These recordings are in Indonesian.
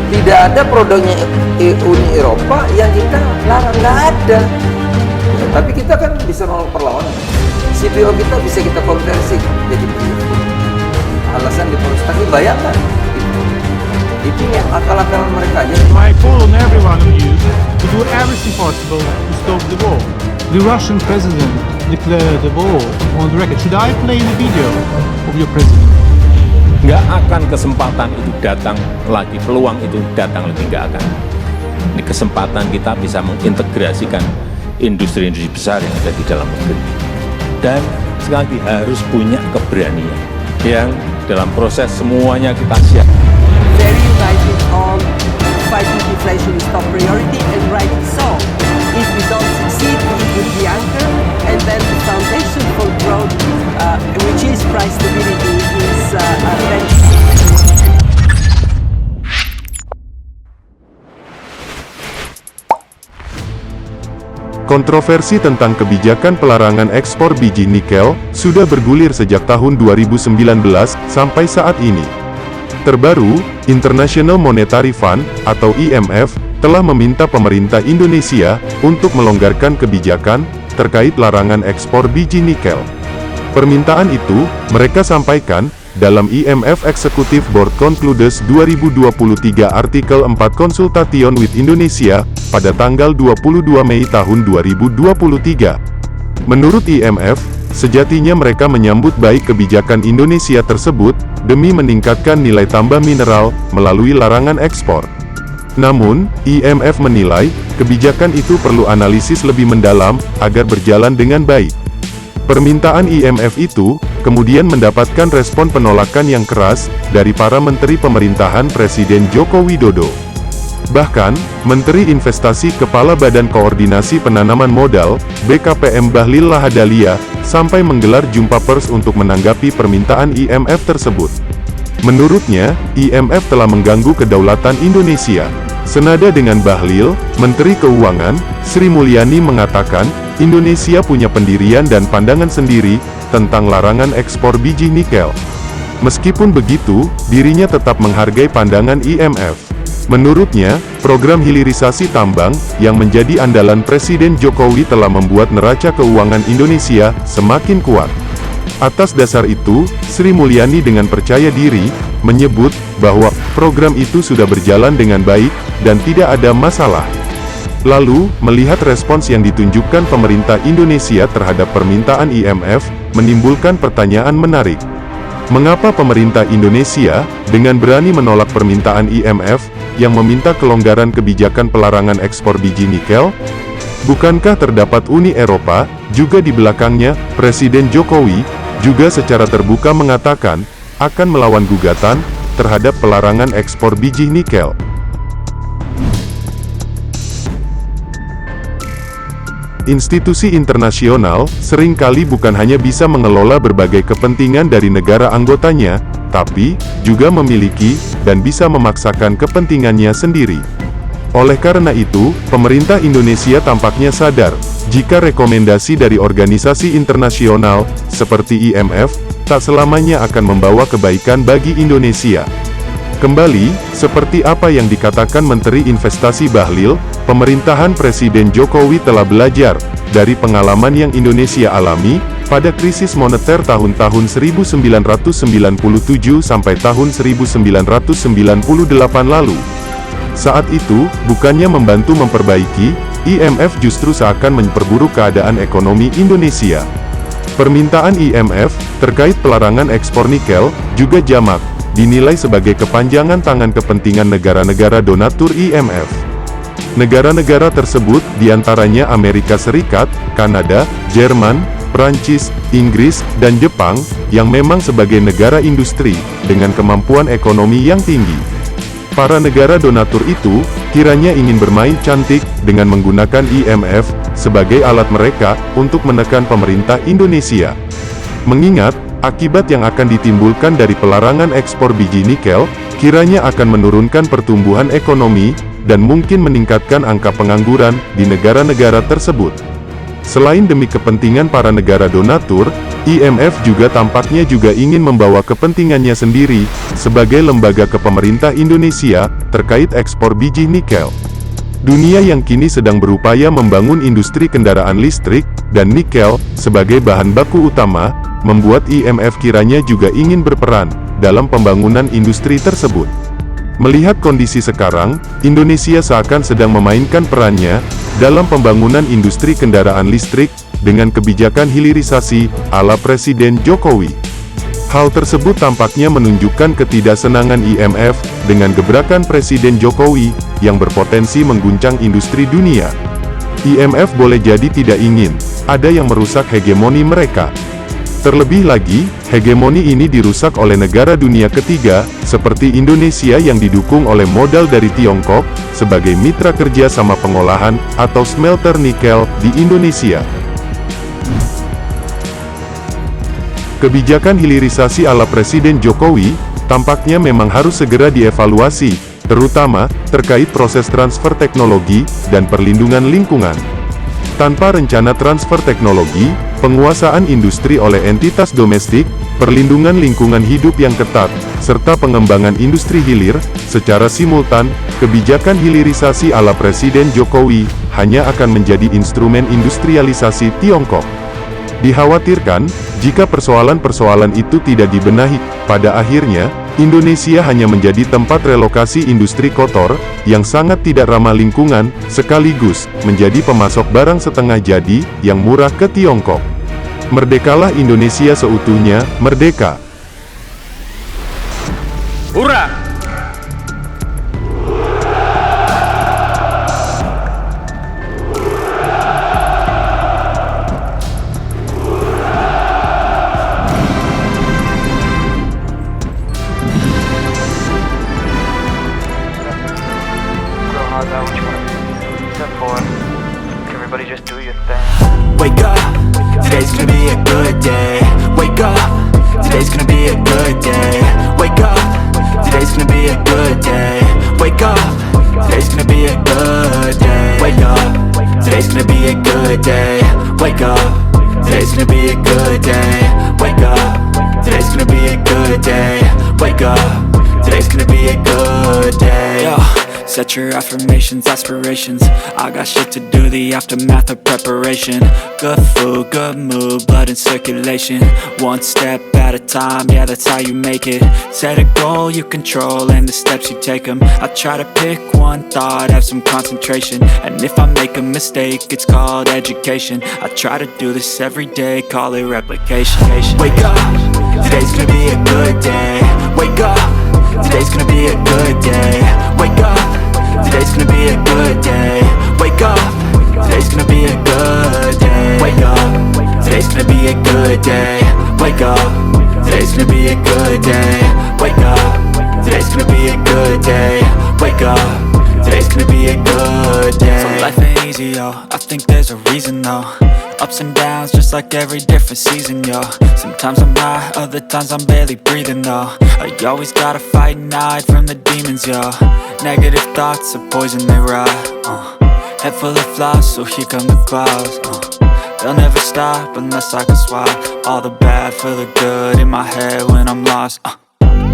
Tidak ada produknya Uni Eropa yang kita larang, nggak ada. Ya, tapi kita kan bisa melakukan perlawanan. CPO kita bisa kita konversi jadi PO. Alasan deforestasi, bayangkan. Itu akal-akalan mereka aja. I call on every one of you to do everything possible to stop the war. The Russian president declared the war on the record. Should I play the video of your president? Nggak akan kesempatan itu datang lagi, peluang itu datang lagi, nggak akan. Ini kesempatan kita bisa mengintegrasikan industri-industri besar yang ada di dalam negeri. Dan sekali lagi harus punya keberanian yang dalam proses semuanya kita siap. Very united on fighting inflation is top priority, and rightly so. If we don't succeed, it will be anchor, and then the foundation for growth, which is price stability, is then. Kontroversi tentang kebijakan pelarangan ekspor biji nikel sudah bergulir sejak tahun 2019 sampai saat ini. Terbaru, International Monetary Fund atau IMF telah meminta pemerintah Indonesia untuk melonggarkan kebijakan terkait larangan ekspor biji nikel. Permintaan itu mereka sampaikan dalam IMF Executive Board Concludes 2023 artikel 4 Consultation with Indonesia pada tanggal 22 Mei tahun 2023. Menurut IMF, sejatinya mereka menyambut baik kebijakan Indonesia tersebut demi meningkatkan nilai tambah mineral melalui larangan ekspor. Namun, IMF menilai kebijakan itu perlu analisis lebih mendalam agar berjalan dengan baik. Permintaan IMF itu kemudian mendapatkan respon penolakan yang keras dari para menteri pemerintahan Presiden Joko Widodo. Bahkan, Menteri Investasi Kepala Badan Koordinasi Penanaman Modal, BKPM Bahlil Lahadalia, sampai menggelar jumpa pers untuk menanggapi permintaan IMF tersebut. Menurutnya, IMF telah mengganggu kedaulatan Indonesia. Senada dengan Bahlil, Menteri Keuangan, Sri Mulyani mengatakan, Indonesia punya pendirian dan pandangan sendiri tentang larangan ekspor biji nikel. Meskipun begitu, dirinya tetap menghargai pandangan IMF. Menurutnya, program hilirisasi tambang yang menjadi andalan Presiden Jokowi telah membuat neraca keuangan Indonesia semakin kuat. Atas dasar itu, Sri Mulyani dengan percaya diri menyebut bahwa program itu sudah berjalan dengan baik dan tidak ada masalah. Lalu, melihat respons yang ditunjukkan pemerintah Indonesia terhadap permintaan IMF, menimbulkan pertanyaan menarik. Mengapa pemerintah Indonesia dengan berani menolak permintaan IMF yang meminta kelonggaran kebijakan pelarangan ekspor biji nikel? Bukankah terdapat Uni Eropa, juga di belakangnya, Presiden Jokowi, juga secara terbuka mengatakan, akan melawan gugatan terhadap pelarangan ekspor biji nikel? Institusi internasional seringkali bukan hanya bisa mengelola berbagai kepentingan dari negara anggotanya, tapi juga memiliki dan bisa memaksakan kepentingannya sendiri. Oleh karena itu, pemerintah Indonesia tampaknya sadar jika rekomendasi dari organisasi internasional seperti IMF tak selamanya akan membawa kebaikan bagi Indonesia. Kembali, seperti apa yang dikatakan Menteri Investasi Bahlil, pemerintahan Presiden Jokowi telah belajar dari pengalaman yang Indonesia alami pada krisis moneter tahun-tahun 1997 sampai tahun 1998 lalu. Saat itu, bukannya membantu memperbaiki, IMF justru seakan memperburuk keadaan ekonomi Indonesia. Permintaan IMF terkait pelarangan ekspor nikel juga jamak dinilai sebagai kepanjangan tangan kepentingan negara-negara donatur IMF. Negara-negara tersebut diantaranya Amerika Serikat, Kanada, Jerman, Prancis, Inggris, dan Jepang, yang memang sebagai negara industri dengan kemampuan ekonomi yang tinggi. Para negara donatur itu kiranya ingin bermain cantik dengan menggunakan IMF sebagai alat mereka untuk menekan pemerintah Indonesia. Mengingat akibat yang akan ditimbulkan dari pelarangan ekspor biji nikel, kiranya akan menurunkan pertumbuhan ekonomi, dan mungkin meningkatkan angka pengangguran di negara-negara tersebut. Selain demi kepentingan para negara donatur, IMF juga tampaknya ingin membawa kepentingannya sendiri, sebagai lembaga kepemerintah Indonesia, terkait ekspor biji nikel. Dunia yang kini sedang berupaya membangun industri kendaraan listrik, dan nikel, sebagai bahan baku utama, membuat IMF kiranya juga ingin berperan, dalam pembangunan industri tersebut. Melihat kondisi sekarang, Indonesia seakan sedang memainkan perannya, dalam pembangunan industri kendaraan listrik, dengan kebijakan hilirisasi, ala Presiden Jokowi. Hal tersebut tampaknya menunjukkan ketidaksenangan IMF, dengan gebrakan Presiden Jokowi, yang berpotensi mengguncang industri dunia. IMF boleh jadi tidak ingin, ada yang merusak hegemoni mereka. Terlebih lagi, hegemoni ini dirusak oleh negara dunia ketiga, seperti Indonesia yang didukung oleh modal dari Tiongkok, sebagai mitra kerja sama pengolahan, atau smelter nikel, di Indonesia. Kebijakan hilirisasi ala Presiden Jokowi, tampaknya memang harus segera dievaluasi, terutama, terkait proses transfer teknologi, dan perlindungan lingkungan. Tanpa rencana transfer teknologi, penguasaan industri oleh entitas domestik, perlindungan lingkungan hidup yang ketat, serta pengembangan industri hilir, secara simultan, kebijakan hilirisasi ala Presiden Jokowi, hanya akan menjadi instrumen industrialisasi Tiongkok. Dikhawatirkan, jika persoalan-persoalan itu tidak dibenahi, pada akhirnya, Indonesia hanya menjadi tempat relokasi industri kotor, yang sangat tidak ramah lingkungan, sekaligus, menjadi pemasok barang setengah jadi, yang murah ke Tiongkok. Merdekalah Indonesia seutuhnya, merdeka! Hurra! Everybody just do your thing. Wake up, today's gonna be a good day. Wake up, today's gonna be a good day. Wake up, today's gonna be a good day. Wake up, today's gonna be a good day. Wake up, today's gonna be a good day. Wake up, today's gonna be a good day. Wake up, today's gonna be a good day. Wake up, today's gonna be a good day. Yo. Set your affirmations, aspirations. I got shit to do, the aftermath of preparation. Good food, good mood, blood in circulation. One step at a time, yeah, that's how you make it. Set a goal you control and the steps you take them. I try to pick one thought, have some concentration. And if I make a mistake, it's called education. I try to do this every day, call it replication. Wake up, today's gonna be a good day. Wake up, today's gonna be a good day. Wake up, today's gonna be a good day. Wake up, today's gonna be a good day. Wake up, today's gonna be a good day. Wake up, today's gonna be a good day. Wake up, today's gonna be a good day. Wake up, today's gonna be a good day. So life ain't easy, yo, I think there's a reason though. Ups and downs, just like every different season, yo. Sometimes I'm high, other times I'm barely breathing, though. I always gotta fight and hide from the demons, yo. Negative thoughts are poison, they rot. Head full of flies, so here come the clouds. They'll never stop unless I can swap all the bad for the good in my head when I'm lost.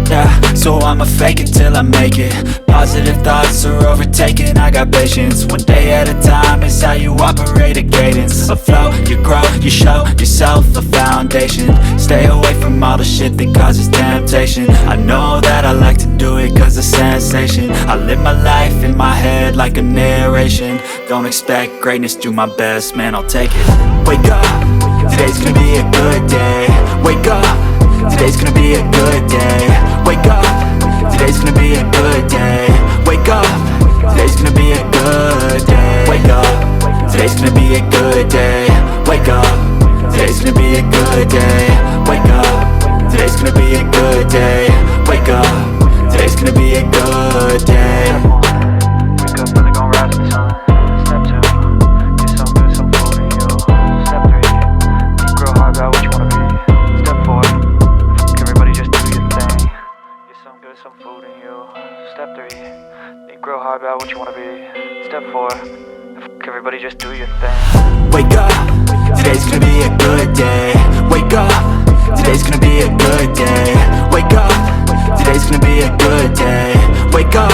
Yeah, so I'ma fake it till I make it. Positive thoughts are overtaken, I got patience. One day at a time is how you operate a cadence. A flow, you grow, you show yourself a foundation. Stay away from all the shit that causes temptation. I know that I like to do it cause it's sensation. I live my life in my head like a narration. Don't expect greatness, do my best, man, I'll take it. Wake up, today's gonna be a good day. Wake up, today's gonna be a good day. Wake up, today's gonna be a good day. Wake up, today's gonna be a good day. Wake up, today's gonna be a good day. Wake up, today's gonna be a good day. Wake up, today's gonna be a good day. Wake up, today's gonna be a good day. Wake up, really gonna rise to the sun. Step 2, get some good, some food in you. Step 3, think real hard about what you wanna be. Step 4, everybody just do your thing. Get some good, some food in you. Step 3, think real hard about what you wanna be. Step 4, everybody just do your thing. Wake up, today's gonna be a good day. Wake up, today's gonna be a good day. Wake up, today's gonna be a good day. Wake up,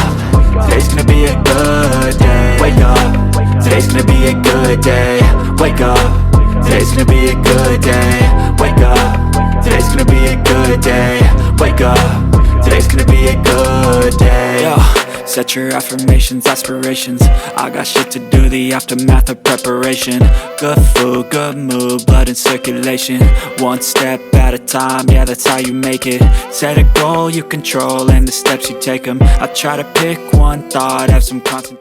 today's gonna be a good day. Wake up, today's gonna be a good day. Wake up, today's gonna be a good day. Wake up, today's gonna be a good day. Wake up, today's gonna be a good day. Yo, set your affirmations, aspirations. I got shit to do, the aftermath of preparation. Good food, good mood, blood in circulation. One step at a time, yeah, that's how you make it. Set a goal you control and the steps you take them. I try to pick one thought, have some concentration.